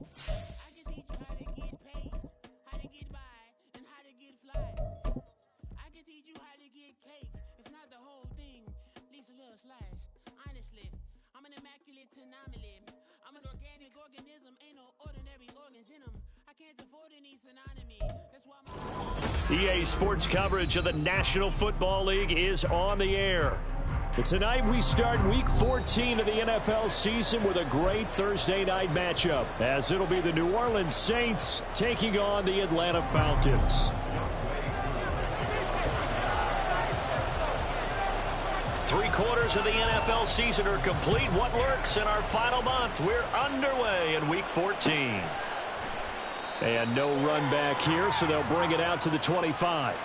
I can teach you how to get paid, how to get by, and how to get fly. I can teach you how to get cake, if not the whole thing, at least a little slice. Honestly, I'm an immaculate anomaly. I'm an organic organism, ain't no ordinary organs in them. I can't afford any synonymy. That's why EA Sports coverage of the National Football League is on the air. And tonight we start Week 14 of the NFL season with a great Thursday night matchup, as it'll be the New Orleans Saints taking on the Atlanta Falcons. Three-quarters of the NFL season are complete. What lurks in our final month? We're underway in Week 14. And no run back here, so they'll bring it out to the 25.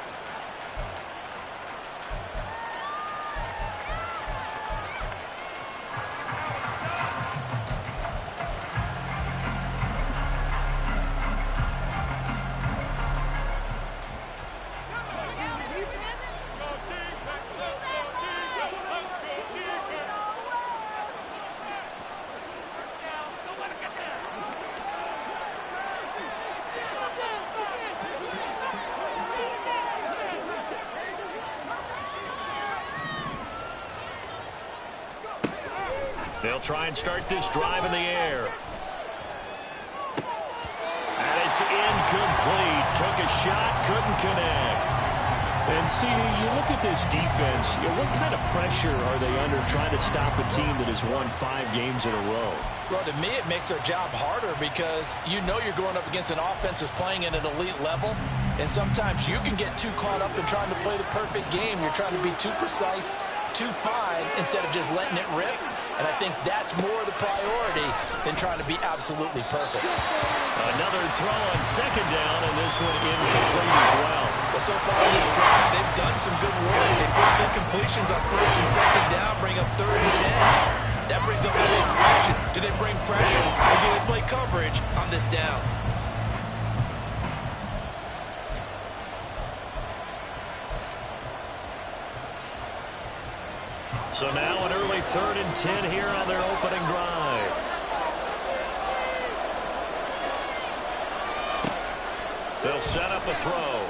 They'll try and start this drive in the air. And it's incomplete. Took a shot, couldn't connect. And, CD, you look at this defense, what kind of pressure are they under trying to stop a team that has won 5 games in a row? Well, to me, it makes their job harder because you know you're going up against an offense that's playing at an elite level. And sometimes you can get too caught up in trying to play the perfect game. You're trying to be too precise, too fine, instead of just letting it rip. And I think that's more the priority than trying to be absolutely perfect. Another throw on second down, and this one incomplete as well. Well, so far in this drive, they've done some good work. They force incompletions on first and second down, bring up 3rd and 10. That brings up the big question. Do they bring pressure, or do they play coverage on this down? So now an early 3rd and 10 here on their opening drive. They'll set up a throw.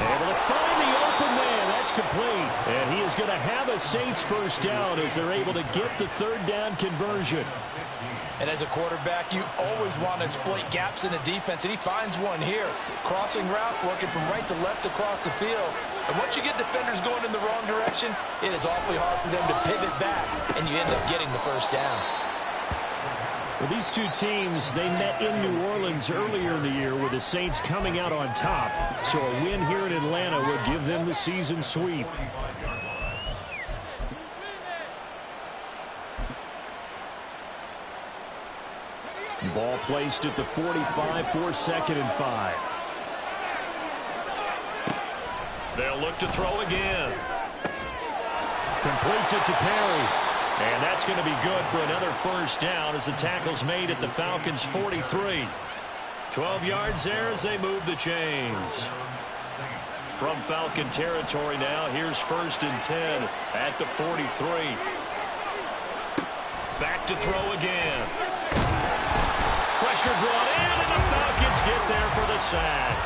Able to find the open man. That's complete. And he is going to have a Saints first down as they're able to get the 3rd down conversion. And as a quarterback, you always want to exploit gaps in the defense, and he finds one here. Crossing route, working from right to left across the field. And once you get defenders going in the wrong direction, it is awfully hard for them to pivot back, and you end up getting the first down. Well, these two teams, they met in New Orleans earlier in the year with the Saints coming out on top. So a win here in Atlanta would give them the season sweep. Ball placed at the 45 for 2nd and 5. They'll look to throw again. Completes it to Perry. And that's going to be good for another first down as the tackle's made at the Falcons' 43. 12 yards there as they move the chains. From Falcon territory now, here's 1st and 10 at the 43. Back to throw again. Pressure brought in, and the Falcons get there for the sack.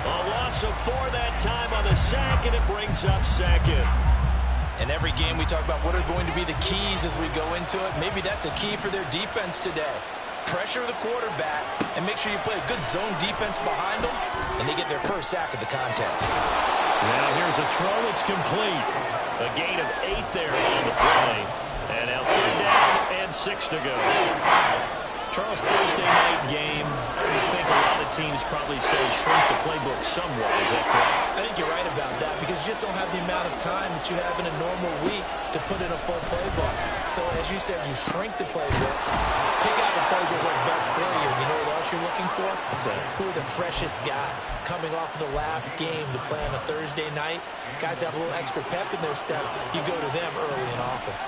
A loss of 4 that time on the sack, and it brings up 2nd. In every game we talk about what are going to be the keys as we go into it. Maybe that's a key for their defense today. Pressure the quarterback and make sure you play a good zone defense behind them, and they get their first sack of the contest. Now here's a throw. It's complete. A gain of 8 there on the play. And now 3rd down and 6 to go. Charles, Thursday night game, I think a lot of teams probably say shrink the playbook somewhat. Is that correct? I think you're right about that because you just don't have the amount of time that you have in a normal week to put in a full playbook. So as you said, you shrink the playbook, pick out the plays that work best for you. You know what else you're looking for? What's that? Who are the freshest guys coming off of the last game to play on a Thursday night? Guys have a little extra pep in their step. You go to them early and often.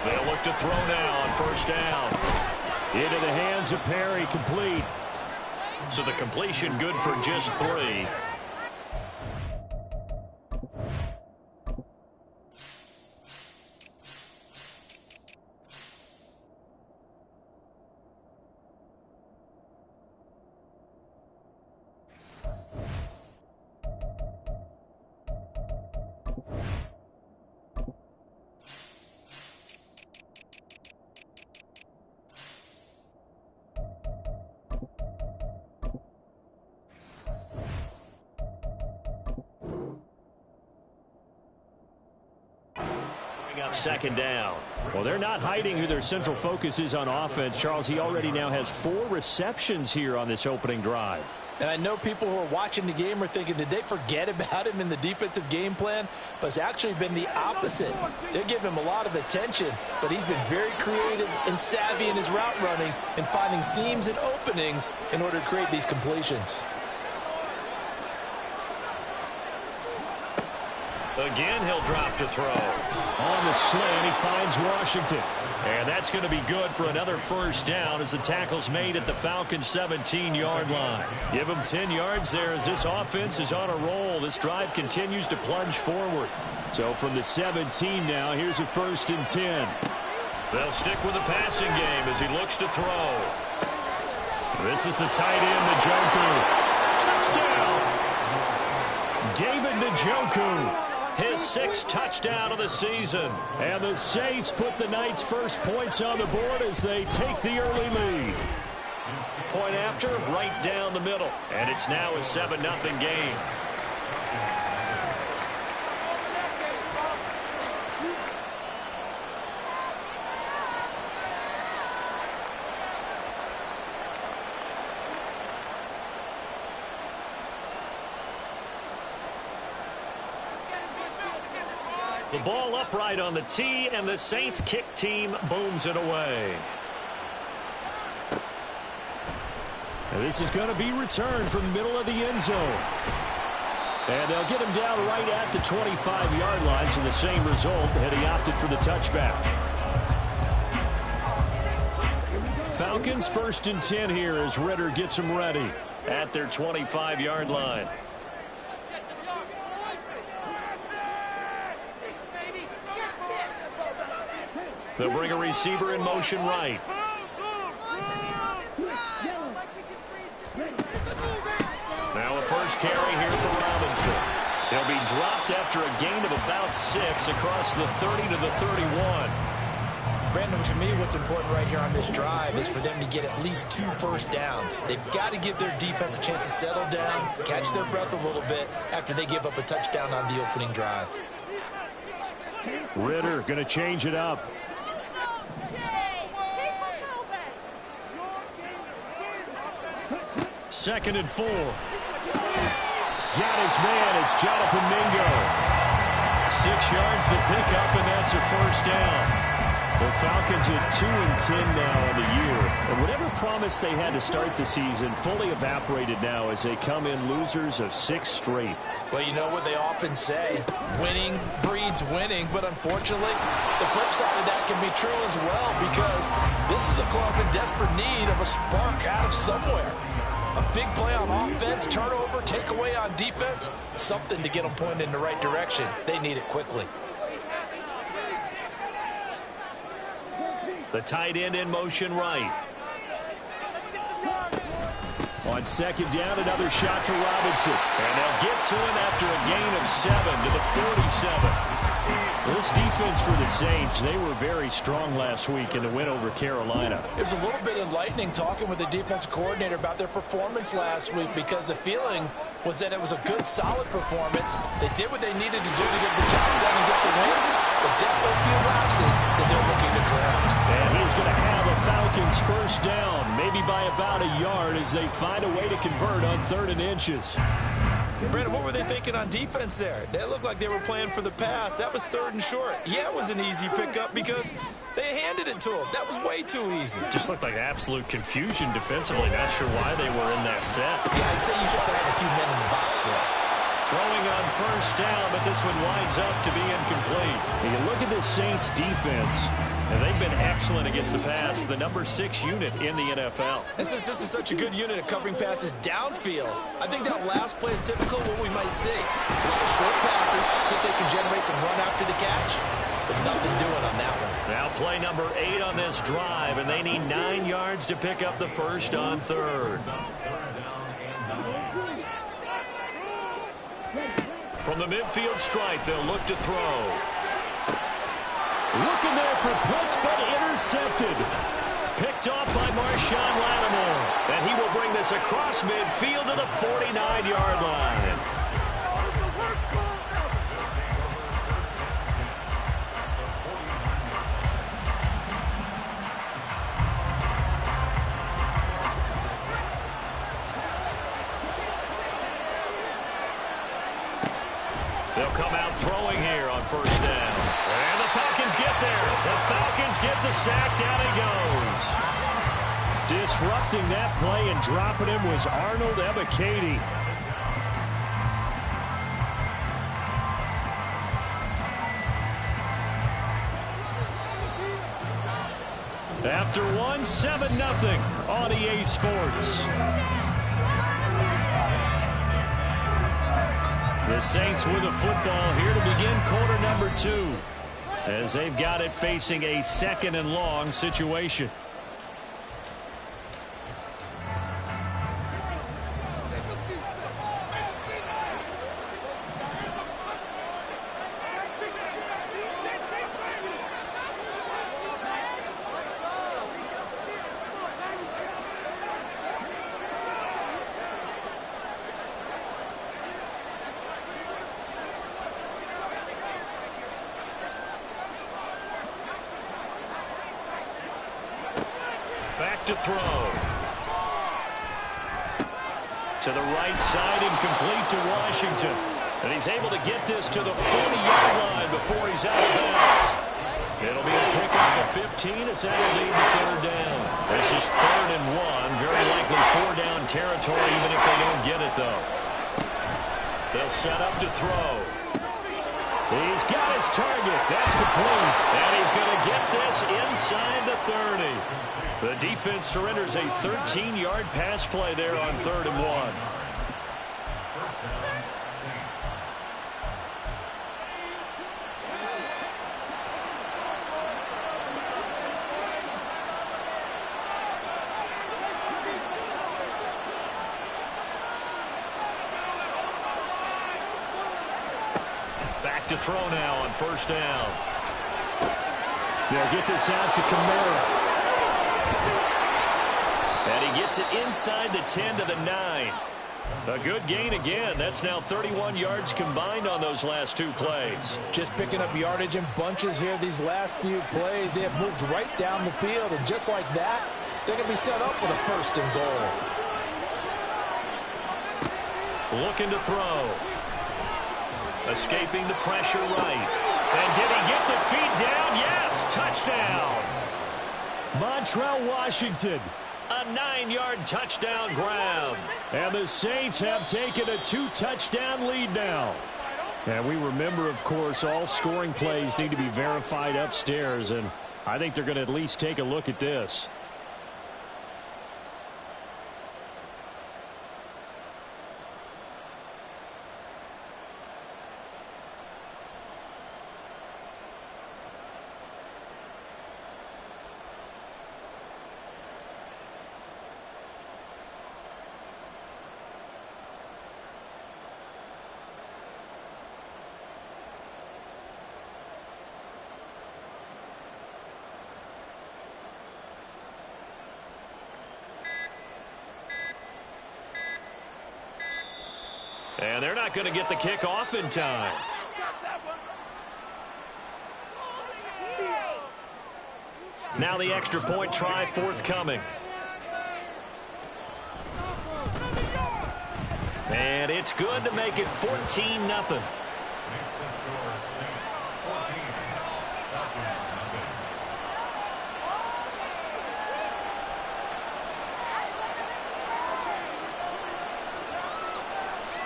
They'll look to throw now on 1st down. Into the hands of Perry, complete. So the completion good for just 3. Up second down. Well, they're not hiding who their central focus is on offense. Charles, he already now has 4 receptions here on this opening drive. And I know people who are watching the game are thinking, did they forget about him in the defensive game plan? But it's actually been the opposite. They're giving him a lot of attention, but he's been very creative and savvy in his route running and finding seams and openings in order to create these completions. Again, he'll drop to throw. On the slant, he finds Washington. And that's going to be good for another first down as the tackle's made at the Falcons' 17-yard line. Give them 10 yards there as this offense is on a roll. This drive continues to plunge forward. So from the 17 now, here's a 1st and 10. They'll stick with the passing game as he looks to throw. This is the tight end, Njoku. Touchdown! David Njoku. His 6th touchdown of the season. And the Saints put the Knights' first points on the board as they take the early lead. Point after, right down the middle. And it's now a 7-0 game. The ball upright on the tee, and the Saints kick team booms it away. And this is going to be returned from the middle of the end zone. And they'll get him down right at the 25-yard line, so the same result had he opted for the touchback. Falcons 1st and 10 here as Ritter gets them ready at their 25-yard line. They'll bring a receiver in motion right. Now a first carry here for Robinson. He'll be dropped after a gain of about 6 across the 30 to the 31. Brandon, to me, what's important right here on this drive is for them to get at least 2 first downs. They've got to give their defense a chance to settle down, catch their breath a little bit after they give up a touchdown on the opening drive. Ritter going to change it up. Second and 4. Got his man. It's Jonathan Mingo. 6 yards to pick up, and that's a first down. The Falcons at 2-10 now on the year. And whatever promise they had to start the season fully evaporated now as they come in losers of 6 straight. Well, you know what they often say, winning breeds winning, but unfortunately, the flip side of that can be true as well because this is a club in desperate need of a spark out of somewhere. A big play on offense, turnover, takeaway on defense, something to get them pointed in the right direction. They need it quickly. The tight end in motion right. On second down, another shot for Robinson. And they'll get to him after a gain of 7 to the 47. This defense for the Saints, they were very strong last week in the win over Carolina. It was a little bit enlightening talking with the defensive coordinator about their performance last week because the feeling was that it was a good, solid performance. They did what they needed to do to get the job done and get the win, but definitely a few lapses that they're looking to correct. And he's going to have a Falcons first down, maybe by about a yard as they find a way to convert on 3rd and inches. Brandon, what were they thinking on defense there? They looked like they were playing for the pass. That was 3rd and short. Yeah, it was an easy pickup because they handed it to him. That was way too easy. Just looked like absolute confusion defensively. Not sure why they were in that set. Yeah, I'd say you should have a few men in the box there. Throwing on first down, but this one winds up to be incomplete. And you look at this Saints defense, and they've been excellent against the pass, the number 6 unit in the NFL. And since this is such a good unit at covering passes downfield, I think that last play is typical of what we might see. A lot of short passes, see if they can generate some run after the catch, but nothing doing on that one. Now play number 8 on this drive, and they need 9 yards to pick up the first on 3rd. From the midfield stripe, they'll look to throw. Looking there for Pitts, but intercepted. Picked off by Marshawn Lattimore. And he will bring this across midfield to the 49-yard line. They'll come out throwing here on first down. And the Falcons get there. The Falcons get the sack. Down he goes. Disrupting that play and dropping him was Arnold Ebiketie. After 7-0 on EA Sports. The Saints with the football here to begin quarter number 2, as they've got it facing a 2nd and long situation. Back to throw. To the right side and complete to Washington. And he's able to get this to the 40-yard line before he's out of bounds. It'll be a pickup of 15 as that'll lead to 3rd down. This is 3rd and 1. Very likely 4-down territory even if they don't get it, though. They'll set up to throw. He's got his target. That's complete. And he's going to get this inside the 30. The defense surrenders a 13-yard pass play there on 3rd and 1. Back to throw now on 1st down. They'll get this out to Kamara. And he gets it inside the 10 to the 9. A good gain again. That's now 31 yards combined on those last 2 plays. Just picking up yardage in bunches here these last few plays. They have moved right down the field, and just like that, they're going to be set up with a 1st and goal. Looking to throw. Escaping the pressure right. And did he get the feet down? Yes, touchdown. Montrell Washington. A 9-yard touchdown grab. And the Saints have taken a 2-touchdown lead now. And we remember, of course, all scoring plays need to be verified upstairs. And I think they're going to at least take a look at this. And they're not going to get the kick off in time. Now the extra point try forthcoming. And it's good to make it 14-0.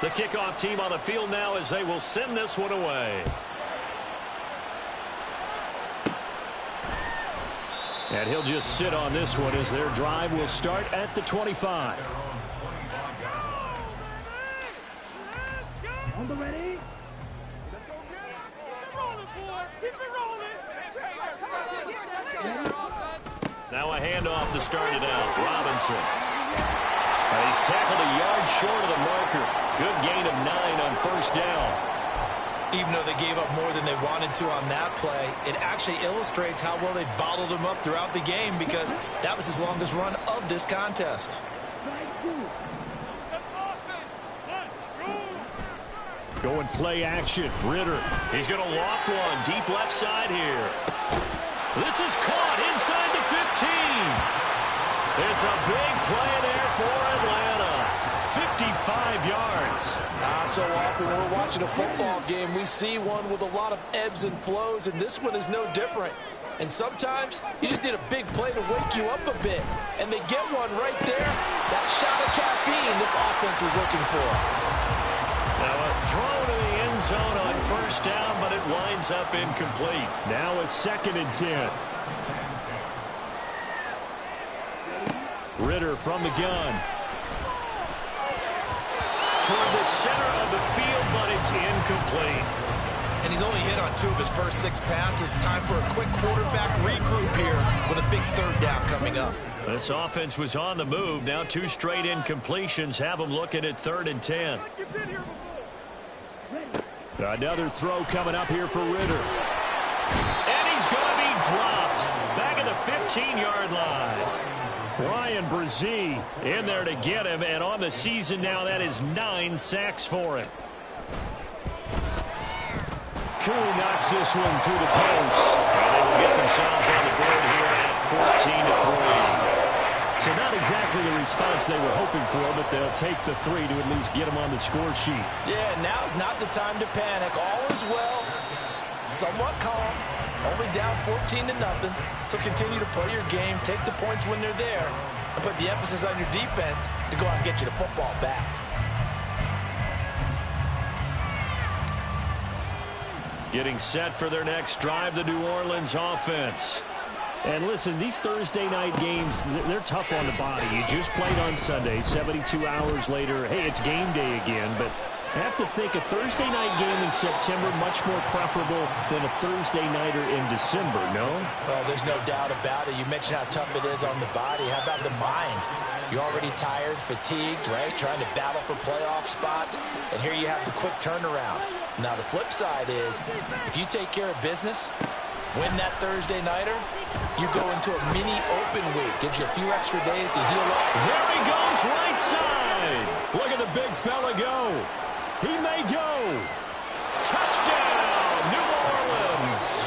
The kickoff team on the field now as they will send this one away. And he'll just sit on this one as their drive will start at the 25. On the ready? Now a handoff to start it out. Robinson. He's tackled a yard short of the marker. Good gain of 9 on 1st down. Even though they gave up more than they wanted to on that play, it actually illustrates how well they bottled them up throughout the game, because that was his longest run of this contest. Going play action. Ritter. He's going to loft one deep left side here. This is caught inside the 15. It's a big play there for Atlanta. 55 yards. So so often when we're watching a football game, we see one with a lot of ebbs and flows, and this one is no different. And sometimes you just need a big play to wake you up a bit. And they get one right there. That shot of caffeine this offense was looking for. Now a throw to the end zone on first down, but it winds up incomplete. Now a 2nd and 10. Ridder from the gun. Toward the center of the field, but it's incomplete. And he's only hit on 2 of his first 6 passes. Time for a quick quarterback regroup here with a big 3rd down coming up. This offense was on the move. Now 2 straight incompletions have them looking at 3rd and 10. Another throw coming up here for Ridder. And he's going to be dropped. Back at the 15-yard line. Bryan Bresee in there to get him. And on the season now, that is 9 sacks for him. Koo knocks this one through the post. And they will get themselves on the board here at 14-3. So not exactly the response they were hoping for, but they'll take the 3 to at least get them on the score sheet. Yeah, now's not the time to panic. All is well. Somewhat calm. Only down 14-0. So continue to play your game, take the points when they're there, and put the emphasis on your defense to go out and get you the football back. Getting set for their next drive, the New Orleans offense. And listen, these Thursday night games, they're tough on the body. You just played on Sunday, 72 hours later, hey, it's game day again. But I have to think a Thursday night game in September much more preferable than a Thursday nighter in December, no? Well, there's no doubt about it. You mentioned how tough it is on the body. How about the mind? You're already tired, fatigued, right? Trying to battle for playoff spots. And here you have the quick turnaround. Now, the flip side is, if you take care of business, win that Thursday nighter, you go into a mini open week. Gives you a few extra days to heal up. There he goes, right side. Look at the big fella go. He may go. Touchdown, New Orleans.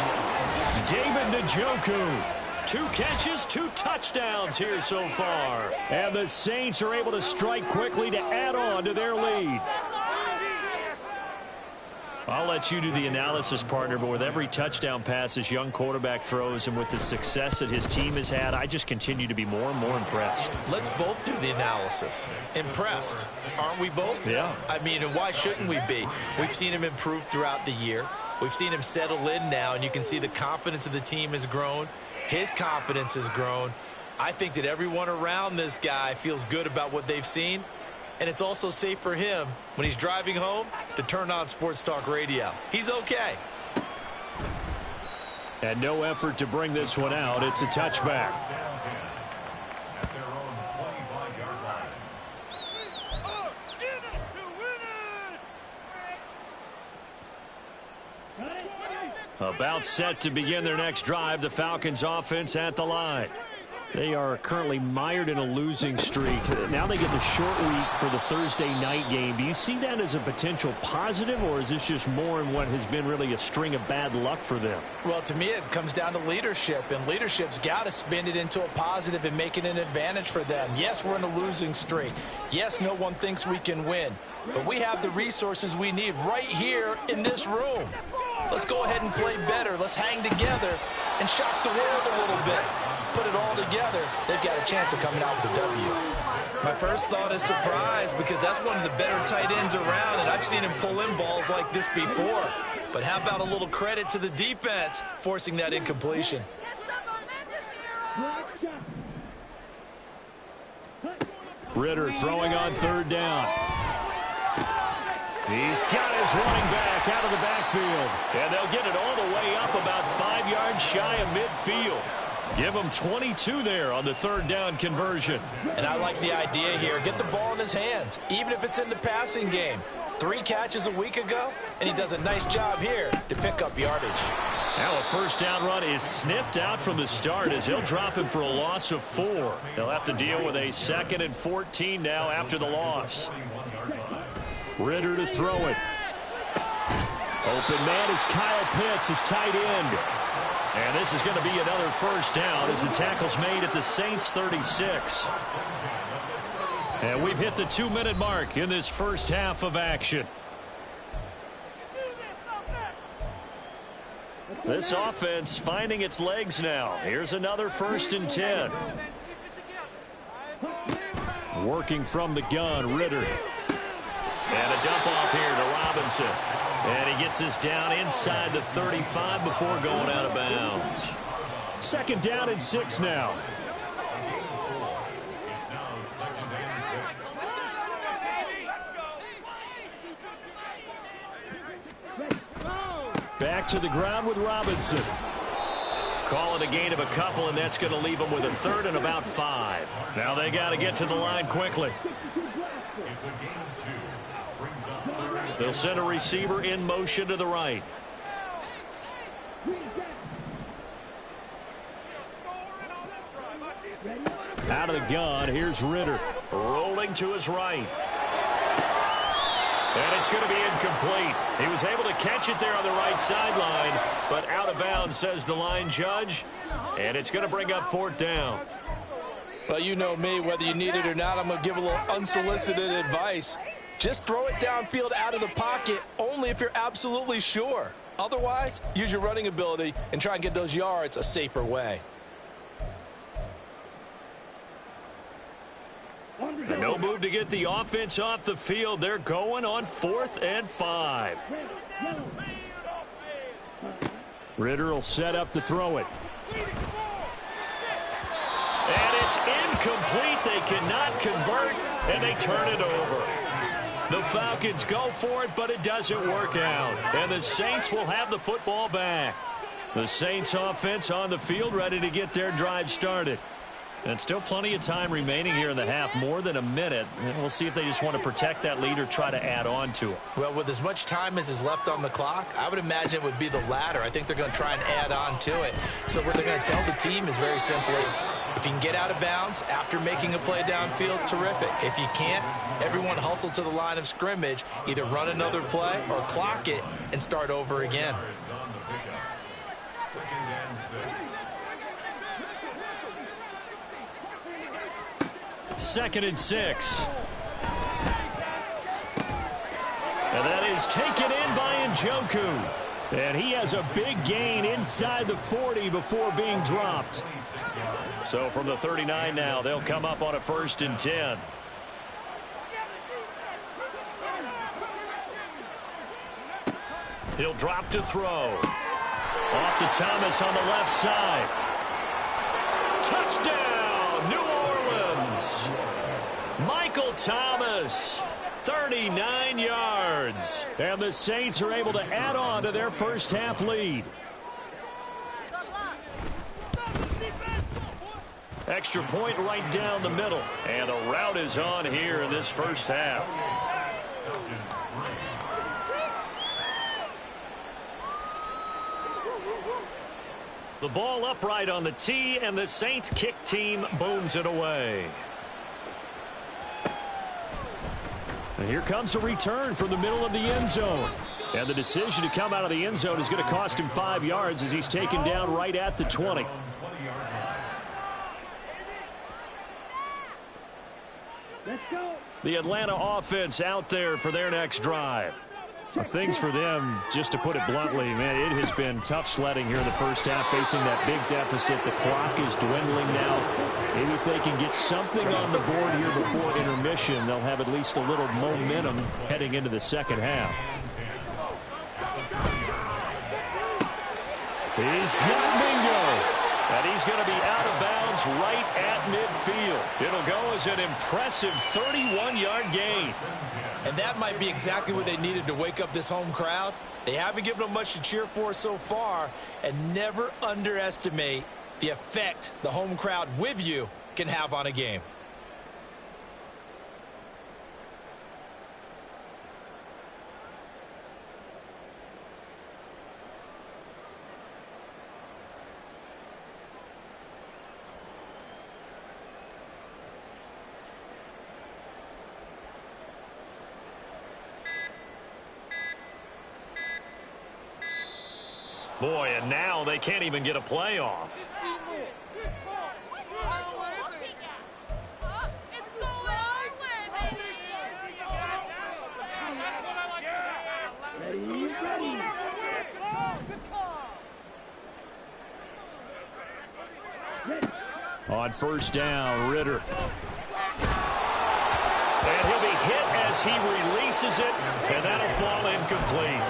David Njoku. 2 catches, 2 touchdowns here so far. And the Saints are able to strike quickly to add on to their lead. I'll let you do the analysis, partner, but with every touchdown pass this young quarterback throws and with the success that his team has had, I just continue to be more and more impressed. Let's both do the analysis. Impressed. Aren't we both? Yeah. I mean, and why shouldn't we be? We've seen him improve throughout the year. We've seen him settle in now, and you can see the confidence of the team has grown. His confidence has grown. I think that everyone around this guy feels good about what they've seen. And it's also safe for him when he's driving home to turn on Sports Talk Radio. He's okay. And no effort to bring this one out. It's a touchback. About set to begin their next drive, the Falcons offense at the line. They are currently mired in a losing streak. Now they get the short week for the Thursday night game. Do you see that as a potential positive, or is this just more in what has been really a string of bad luck for them? Well, to me, it comes down to leadership, and leadership's got to spin it into a positive and make it an advantage for them. Yes, we're in a losing streak. Yes, no one thinks we can win, but we have the resources we need right here in this room. Let's go ahead and play better. Let's hang together and shock the world a little bit. Put it all together, they've got a chance of coming out with a W. My first thought is surprise, because that's one of the better tight ends around, and I've seen him pull in balls like this before. But how about a little credit to the defense forcing that incompletion? Ridder throwing on 3rd down. He's got his running back out of the backfield. And they'll get it all the way up about 5 yards shy of midfield. Give him 22 there on the 3rd down conversion. And I like the idea here. Get the ball in his hands, even if it's in the passing game. 3 catches a week ago, and he does a nice job here to pick up yardage. Now a 1st down run is sniffed out from the start as he'll drop him for a loss of 4. They'll have to deal with a 2nd and 14 now after the loss. Ridder to throw it. Open man is Kyle Pitts, his tight end. And this is going to be another 1st down as the tackle's made at the Saints 36. And we've hit the 2-minute mark in this first half of action. This offense finding its legs now. Here's another 1st and 10. Working from the gun, Ritter. And a dump off here to Robinson. And he gets this down inside the 35 before going out of bounds. 2nd down and 6 now. Back to the ground with Robinson. Call it a gain of a couple, and that's going to leave them with a 3rd and about 5. Now they got to get to the line quickly. They'll send a receiver in motion to the right. Out of the gun, here's Ritter. Rolling to his right. And it's going to be incomplete. He was able to catch it there on the right sideline, but out of bounds, says the line judge. And it's going to bring up 4th down. Well, you know me, whether you need it or not, I'm going to give a little unsolicited advice. Just throw it downfield out of the pocket, only if you're absolutely sure. Otherwise, use your running ability and try and get those yards a safer way. No move to get the offense off the field. They're going on 4th and 5. Ritter will set up to throw it. And it's incomplete. They cannot convert, and they turn it over. The Falcons go for it, but it doesn't work out. And the Saints will have the football back. The Saints offense on the field, ready to get their drive started. And still plenty of time remaining here in the half, more than a minute. And we'll see if they just want to protect that lead or try to add on to it. Well, with as much time as is left on the clock, I would imagine it would be the latter. I think they're going to try and add on to it. So what they're going to tell the team is very simply, if you can get out of bounds after making a play downfield, terrific. If you can't, everyone hustle to the line of scrimmage, either run another play or clock it and start over again. 2nd and 6. And that is taken in by Njoku. And he has a big gain inside the 40 before being dropped. So from the 39 now, they'll come up on a 1st and 10. He'll drop to throw. Off to Thomas on the left side. Touchdown, New Orleans. Michael Thomas, 39 yards. And the Saints are able to add on to their first half lead. Extra point right down the middle. And the route is on here in this first half. The ball upright on the tee, and the Saints kick team booms it away. And here comes a return from the middle of the end zone. And the decision to come out of the end zone is going to cost him 5 yards as he's taken down right at the 20. The Atlanta offense out there for their next drive. Things for them, just to put it bluntly, man, it has been tough sledding here in the first half, facing that big deficit. The clock is dwindling now. Maybe if they can get something on the board here before intermission, they'll have at least a little momentum heading into the second half. He's got Mingo. And he's going to be out of bounds right at midfield. It'll go as an impressive 31-yard gain. And that might be exactly what they needed to wake up this home crowd. They haven't given them much to cheer for so far, and never underestimate the effect the home crowd with you can have on a game. Boy, and now they can't even get a playoff. On first down, Ritter. And he'll be hit as he releases it, and that'll fall incomplete.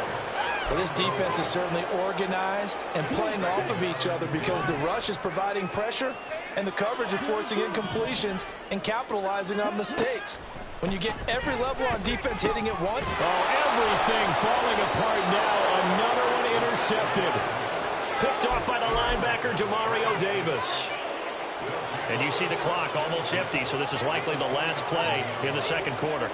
Well, this defense is certainly organized and playing off of each other because the rush is providing pressure and the coverage is forcing incompletions and capitalizing on mistakes. When you get every level on defense hitting it once. Oh, everything falling apart now. Another one intercepted. Picked off by the linebacker, Demario Davis. And you see the clock almost empty, so this is likely the last play in the second quarter.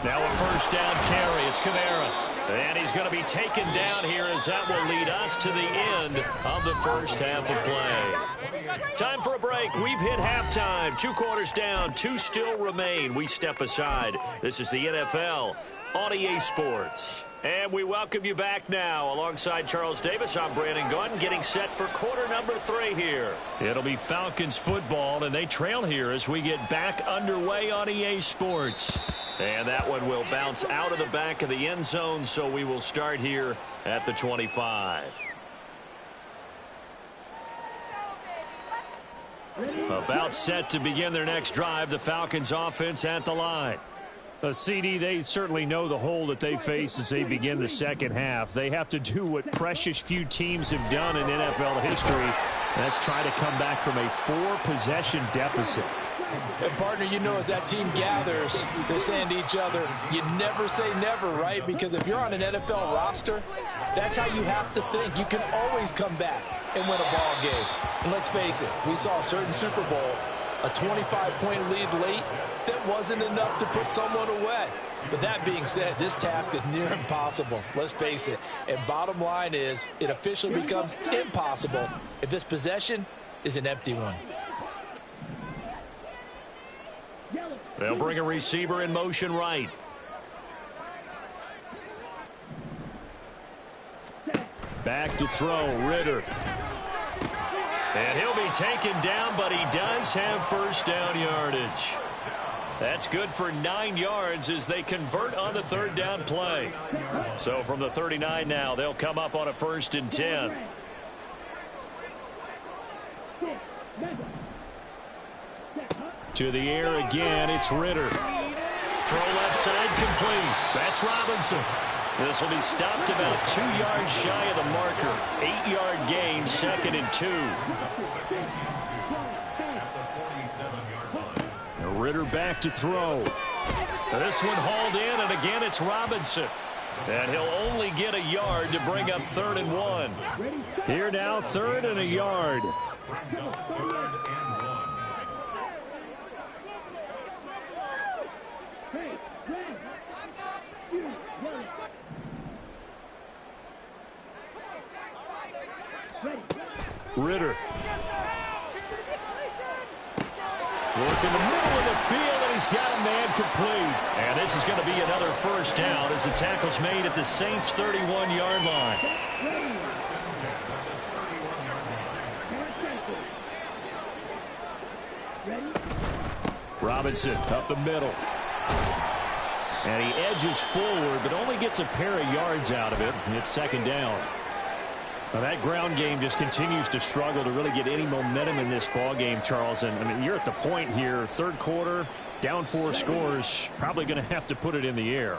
Now a first down carry. It's Kamara. And he's going to be taken down here as that will lead us to the end of the first half of play. Time for a break. We've hit halftime. 2 quarters down. 2 still remain. We step aside. This is the NFL on EA Sports. And we welcome you back now. Alongside Charles Davis, I'm Brandon Gunn, getting set for quarter number 3 here. It'll be Falcons football, and they trail here as we get back underway on EA Sports. And that one will bounce out of the back of the end zone, so we will start here at the 25. About set to begin their next drive, the Falcons offense at the line. CD, they certainly know the hole that they face as they begin the second half. They have to do what precious few teams have done in NFL history. That's try to come back from a 4-possession deficit. And, partner, you know, as that team gathers, they're saying to each other, you never say never, right? Because if you're on an NFL roster, that's how you have to think. You can always come back and win a ball game. And let's face it, we saw a certain Super Bowl, a 25-point lead late, that wasn't enough to put someone away. But that being said, this task is near impossible. Let's face it. And bottom line is, it officially becomes impossible if this possession is an empty one. They'll bring a receiver in motion right. Back to throw, Ritter. And he'll be taken down, but he does have first down yardage. That's good for 9 yards as they convert on the third down play. So from the 39 now, they'll come up on a 1st and 10. To the air again, it's Ritter. Throw left side complete. That's Robinson. This will be stopped about 2 yards shy of the marker. 8-yard gain, 2nd and 2. Ritter back to throw. This one hauled in, and again it's Robinson. And he'll only get a yard to bring up 3rd and 1. Here now, 3rd and a yard. Ritter. Work in the middle of the field, and he's got a man complete. And this is going to be another first down as the tackle's made at the Saints' 31-yard line. Robinson up the middle. And he edges forward, but only gets a pair of yards out of it. And it's 2nd down. Now that ground game just continues to struggle to really get any momentum in this ball game, Charles. And I mean, you're at the point here, 3rd quarter, down 4 scores, probably going to have to put it in the air.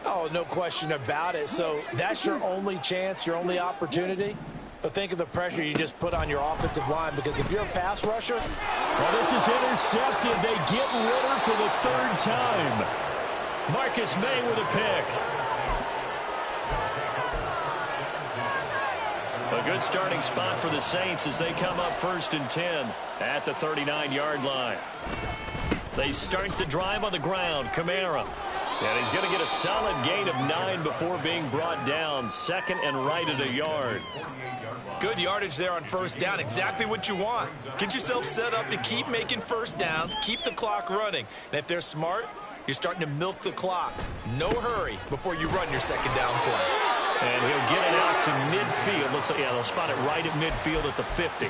Oh, no question about it. So that's your only chance, your only opportunity. But think of the pressure you just put on your offensive line, because if you're a pass rusher. Well, this is intercepted. They get Ritter for the 3rd time. Marcus May with a pick. A good starting spot for the Saints as they come up 1st and 10 at the 39-yard line. They start the drive on the ground. Kamara. And he's going to get a solid gain of 9 before being brought down. 2nd and right at a yard. Good yardage there on 1st down. Exactly what you want. Get yourself set up to keep making first downs, keep the clock running. And if they're smart, you're starting to milk the clock. No hurry before you run your 2nd down play. And he'll get it out to midfield. Looks like, yeah, they'll spot it right at midfield at the 50.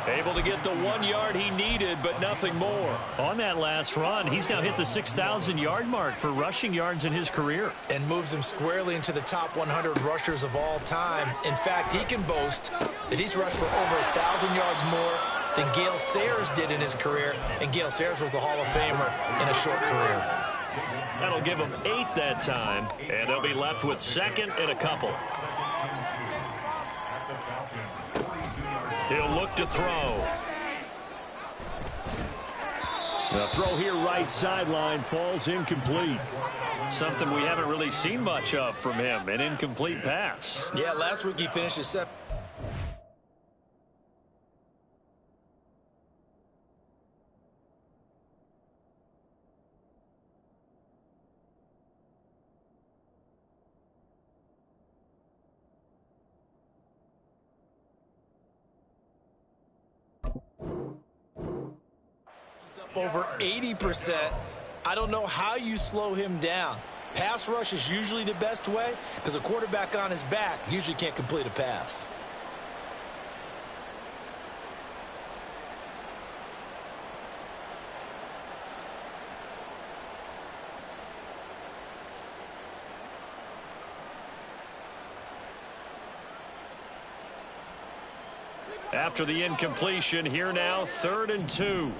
Able to get the 1 yard he needed, but nothing more. On that last run, he's now hit the 6,000-yard mark for rushing yards in his career. And moves him squarely into the top 100 rushers of all time. In fact, he can boast that he's rushed for over 1,000 yards more than Gale Sayers did in his career. And Gale Sayers was a Hall of Famer in a short career. That'll give him 8 that time, and they'll be left with second and a couple. He'll look to throw. The throw here right sideline falls incomplete. Something we haven't really seen much of from him, an incomplete pass. Yeah, last week he finished his set. Over 80%. I don't know how you slow him down. Pass rush is usually the best way because a quarterback on his back usually can't complete a pass. After the incompletion, here now, 3rd and 2.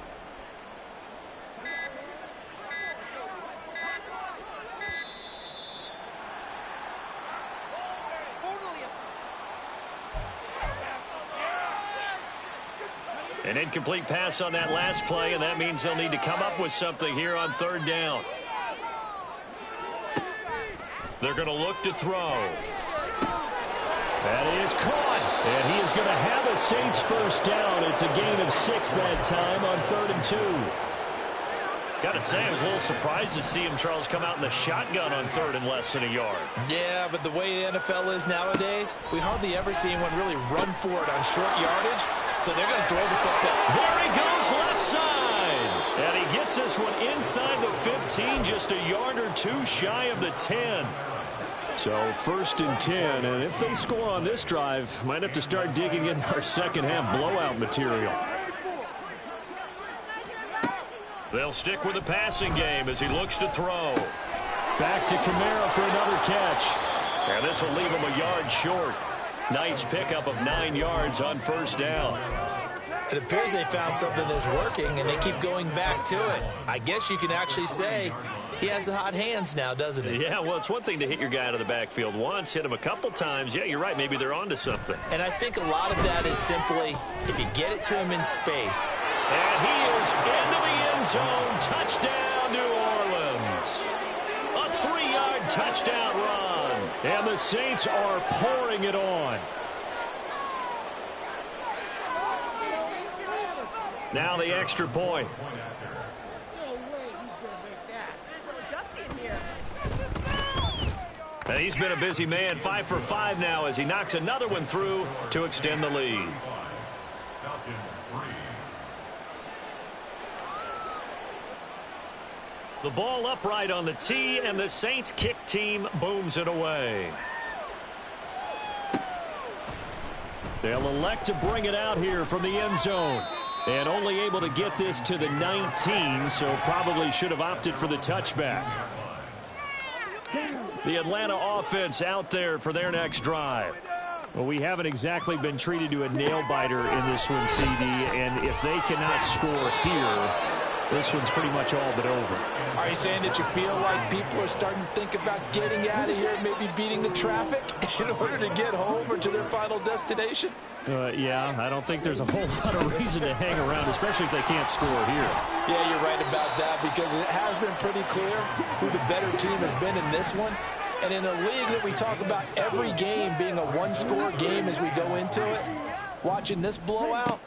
An incomplete pass on that last play, and that means they'll need to come up with something here on 3rd down. They're going to look to throw. That is caught, and he is going to have a Saints first down. It's a gain of 6 that time on 3rd and 2. Got to say, I was a little surprised to see him, Charles, come out in the shotgun on 3rd and less than a yard. Yeah, but the way the NFL is nowadays, we hardly ever see anyone really run for it on short yardage, so they're going to throw the football. There he goes, left side. And he gets this one inside the 15, just a yard or 2 shy of the 10. So 1st and 10, and if they score on this drive, might have to start digging in our second half blowout material. They'll stick with the passing game as he looks to throw. Back to Kamara for another catch. And this will leave him a yard short. Nice pickup of 9 yards on 1st down. It appears they found something that's working, and they keep going back to it. I guess you can actually say he has the hot hands now, doesn't he? Yeah, well, it's one thing to hit your guy out of the backfield once, hit him a couple times. Yeah, you're right. Maybe they're onto something. And I think a lot of that is simply if you get it to him in space. And he is into the end zone. Touchdown, New Orleans. A 3-yard touchdown run. And the Saints are pouring it on. Now the extra point. And he's been a busy man, 5 for 5 now as he knocks another one through to extend the lead. The ball upright on the tee, and the Saints kick team booms it away. They'll elect to bring it out here from the end zone. And only able to get this to the 19, so probably should have opted for the touchback. The Atlanta offense out there for their next drive. Well, we haven't exactly been treated to a nail-biter in this one, CD, and if they cannot score here, this one's pretty much all but over. Are you saying that you feel like people are starting to think about getting out of here and maybe beating the traffic in order to get home or to their final destination? Yeah, I don't think there's a whole lot of reason to hang around, especially if they can't score here. Yeah, you're right about that because it has been pretty clear who the better team has been in this one. And in a league that we talk about every game being a one-score game as we go into it, watching this blowout,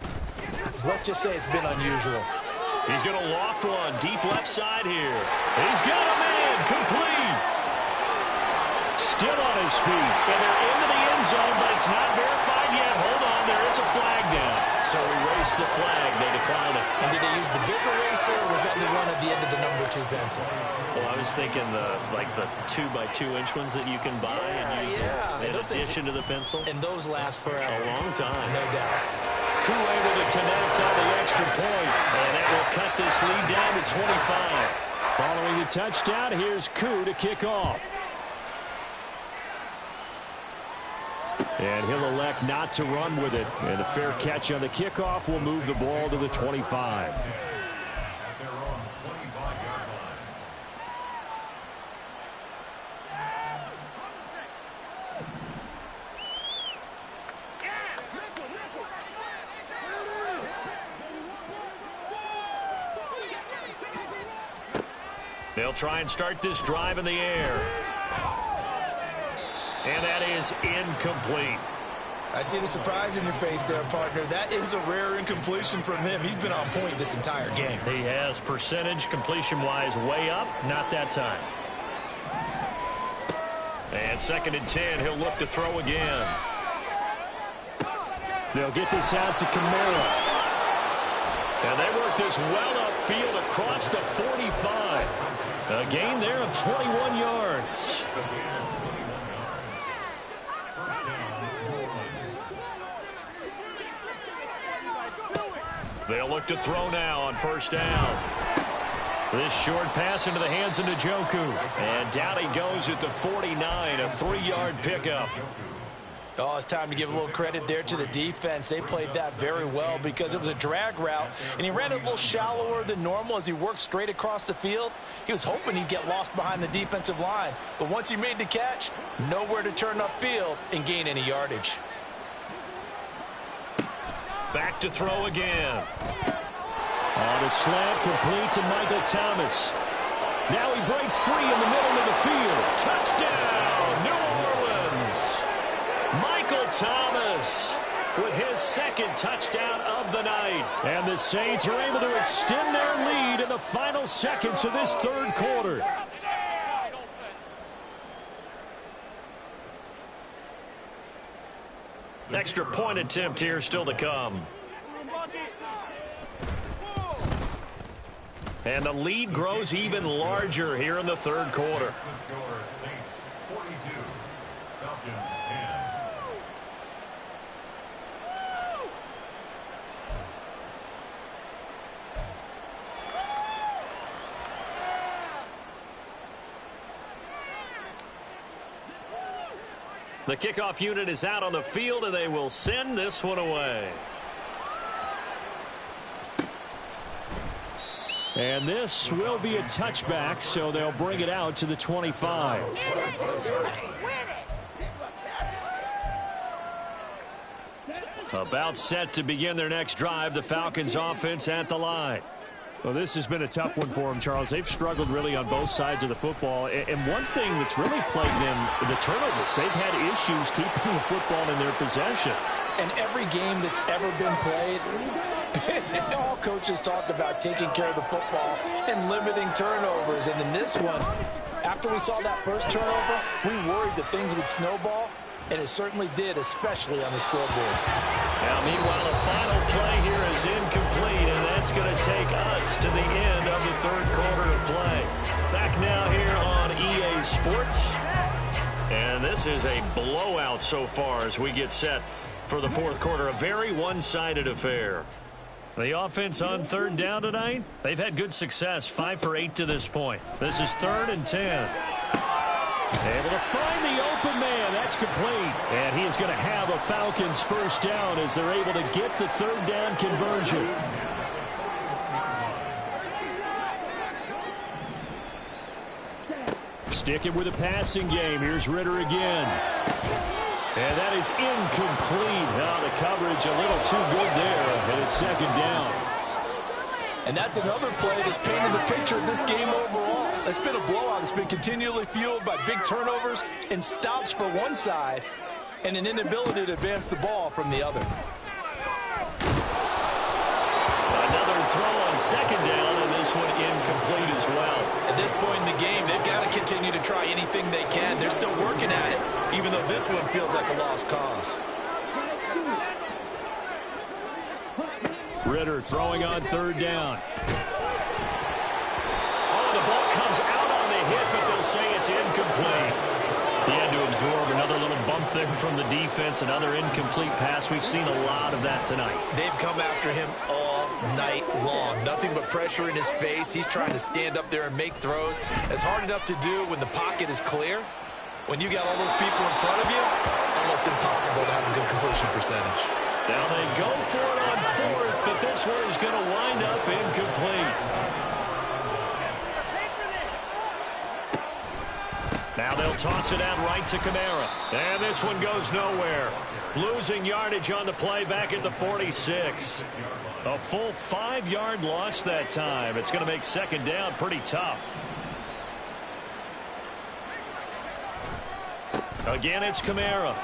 let's just say it's been unusual. He's going to loft one deep left side here. He's got a man complete. Still on his his feet. And they're into the end zone, but it's not verified yet. Hold on, there is a flag down. So erase the flag. They decline it. And did they use the big eraser, or was that the one at the end of the number 2 pencil? Well, I was thinking the 2x2-inch ones that you can buy and use in addition to the pencil. And those last forever. A long time. No doubt. Koo able to connect on the extra point. And that will cut this lead down to 25. Following the touchdown, here's Koo to kick off. And he'll elect not to run with it. And a fair catch on the kickoff will move the ball to the 25. They'll try and start this drive in the air. And that is incomplete. I see the surprise in your face there, partner. That is a rare incompletion from him. He's been on point this entire game. He has percentage completion-wise way up. Not that time. And 2nd and 10. He'll look to throw again. They'll get this out to Kamara. And they work this well upfield across the 45. A gain there of 21 yards. They'll look to throw now on 1st down. This short pass into the hands of Njoku. And down he goes at the 49, a 3-yard pickup. Oh, it's time to give a little credit there to the defense. They played that very well because it was a drag route, and he ran it a little shallower than normal as he worked straight across the field. He was hoping he'd get lost behind the defensive line, but once he made the catch, nowhere to turn upfield and gain any yardage. Back to throw again. On a slant, complete to Michael Thomas. Now he breaks free in the middle of the field. Touchdown, New Orleans. Michael Thomas with his 2nd touchdown of the night. And the Saints are able to extend their lead in the final seconds of this 3rd quarter. Extra point attempt here still to come. And the lead grows even larger here in the 3rd quarter. Saints 42, Falcons 10. The kickoff unit is out on the field, and they will send this one away. And this will be a touchback, so they'll bring it out to the 25. About set to begin their next drive, the Falcons offense at the line. Well, this has been a tough one for them, Charles. They've struggled really on both sides of the football. And one thing that's really plagued them, the turnovers. They've had issues keeping the football in their possession. And every game that's ever been played, all coaches talk about taking care of the football and limiting turnovers. And in this one, after we saw that first turnover, we worried that things would snowball. And it certainly did, especially on the scoreboard. Now, meanwhile, a final play here is incomplete, and that's going to take us to the end of the 3rd quarter of play. Back now here on EA Sports. And this is a blowout so far as we get set for the 4th quarter. A very one-sided affair. The offense on 3rd down tonight, they've had good success, 5 for 8 to this point. This is 3rd and 10. Able to find the open man. That's complete. And he is going to have a Falcons 1st down as they're able to get the 3rd down conversion. Sticking with the passing game. Here's Ritter again. And that is incomplete. Now the coverage a little too good there. And it's 2nd down. And that's another play that's painted the picture of this game overall. It's been a blowout. It's been continually fueled by big turnovers and stops for one side and an inability to advance the ball from the other. Another throw on 2nd down, and this one incomplete as well. At this point in the game, they've got to continue to try anything they can. They're still working at it, even though this one feels like a lost cause. Ritter throwing on third down. Oh, the ball comes out on the hit, but they'll say it's incomplete. He had to absorb another little bump there from the defense, another incomplete pass. We've seen a lot of that tonight. They've come after him all night long. Nothing but pressure in his face. He's trying to stand up there and make throws. It's hard enough to do when the pocket is clear. When you got all those people in front of you, almost impossible to have a good completion percentage. Now they go for it on fourth, but this one is going to wind up incomplete. Now they'll toss it out right to Kamara. And this one goes nowhere. Losing yardage on the play back at the 46. A full 5-yard loss that time. It's going to make second down pretty tough. Again, it's Kamara.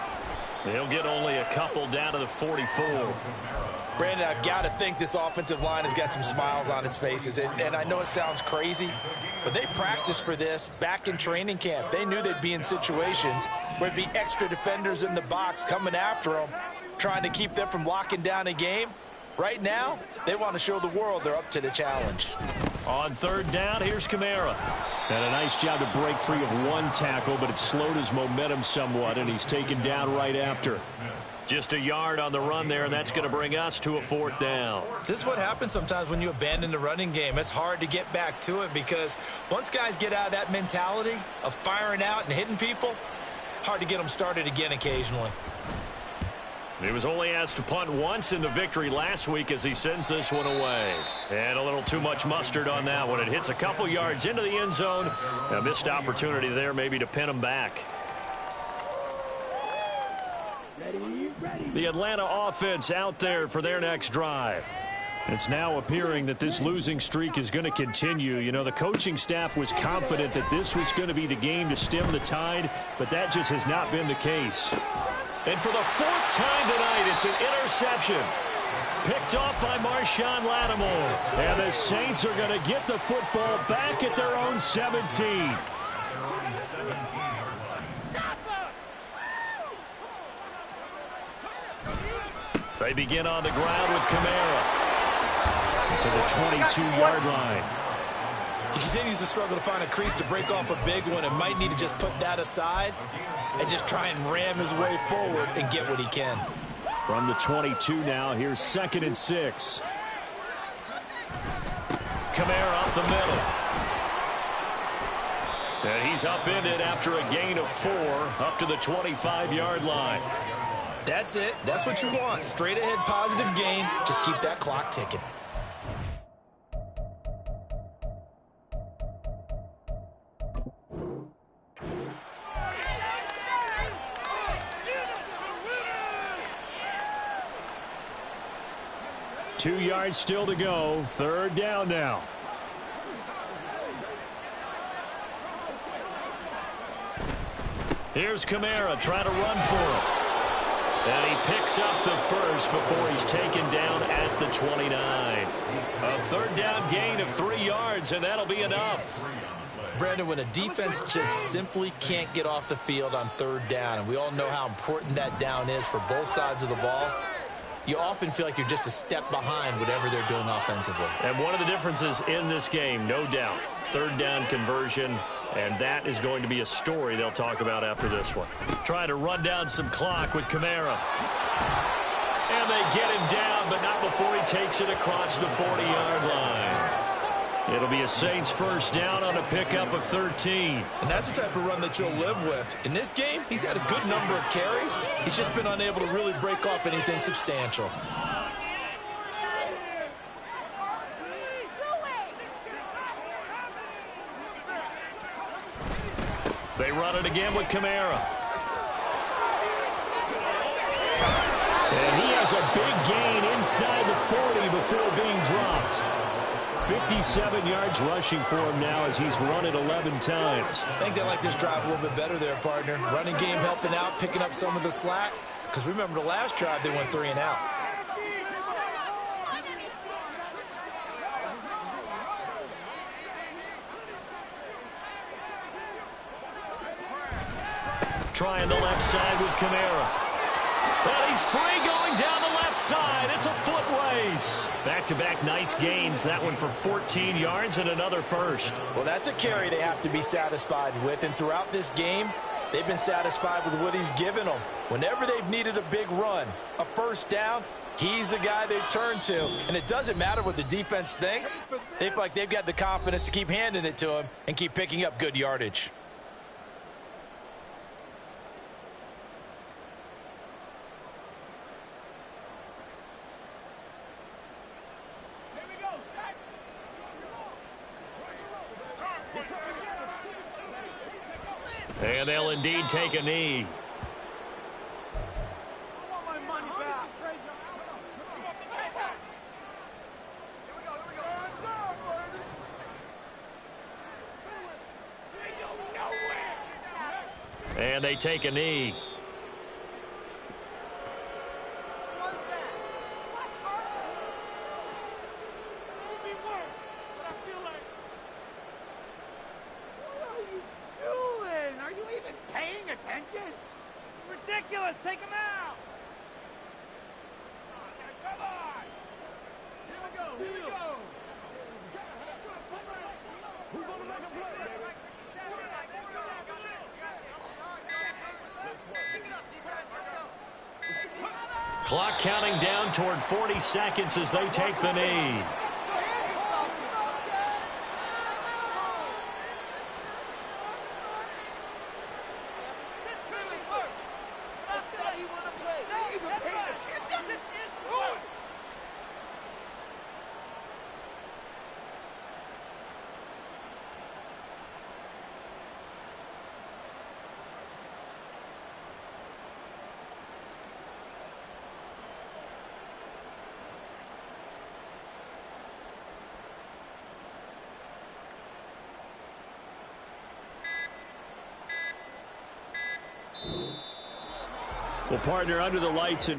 They'll get only a couple down to the 44. Brandon, I've got to think this offensive line has got some smiles on its faces. And I know it sounds crazy, but they practiced for this back in training camp. They knew they'd be in situations where there'd be extra defenders in the box coming after them, trying to keep them from locking down a game. Right now, they want to show the world they're up to the challenge. On third down, here's Kamara. And a nice job to break free of one tackle, but it slowed his momentum somewhat, and he's taken down right after. Just a yard on the run there, and that's going to bring us to a fourth down. This is what happens sometimes when you abandon the running game. It's hard to get back to it because once guys get out of that mentality of firing out and hitting people, hard to get them started again occasionally. He was only asked to punt once in the victory last week as he sends this one away. And a little too much mustard on that one. It hits a couple yards into the end zone. A missed opportunity there maybe to pin him back. The Atlanta offense out there for their next drive. It's now appearing that this losing streak is going to continue. You know, the coaching staff was confident that this was going to be the game to stem the tide, but that just has not been the case. And for the fourth time tonight, it's an interception. Picked off by Marshawn Lattimore. And the Saints are going to get the football back at their own 17. They begin on the ground with Kamara. To the 22-yard line. He continues to struggle to find a crease to break off a big one and might need to just put that aside and just try and ram his way forward and get what he can. From the 22 now, here's 2nd and 6. Kamara up the middle. And he's upended after a gain of 4 up to the 25-yard line. That's it. That's what you want. Straight ahead positive gain. Just keep that clock ticking. Two yards still to go. Third down now. Here's Kamara trying to run for him. And he picks up the first before he's taken down at the 29. A third down gain of 3 yards, and that'll be enough. Brandon, when a defense just simply can't get off the field on third down, and we all know how important that down is for both sides of the ball, you often feel like you're just a step behind whatever they're doing offensively. And one of the differences in this game, no doubt, third down conversion, and that is going to be a story they'll talk about after this one. Trying to run down some clock with Kamara. And they get him down, but not before he takes it across the 40-yard line. It'll be a Saints first down on a pickup of 13. And that's the type of run that you'll live with. In this game, he's had a good number of carries. He's just been unable to really break off anything substantial. They run it again with Kamara. And he has a big gain inside the 40 before being dropped. 57 yards rushing for him now as he's run it 11 times. I think they like this drive a little bit better there, partner. Running game helping out, picking up some of the slack. Because remember the last drive, they went 3 and out. trying the left side with Kamara. And he's free going down the left side. It's a foot race. Back-to-back nice gains. That one for 14 yards and another first. Well, that's a carry they have to be satisfied with. And throughout this game, they've been satisfied with what he's given them. Whenever they've needed a big run, a first down, he's the guy they've turned to. And it doesn't matter what the defense thinks. They feel like they've got the confidence to keep handing it to him and keep picking up good yardage. And they'll indeed take a knee. And they take a knee. Ridiculous! Take him out! Come on! Here we go! Here we go! Who's gonna make a play? Clock counting down toward 40 seconds as they take the knee. Well, partner, under the lights and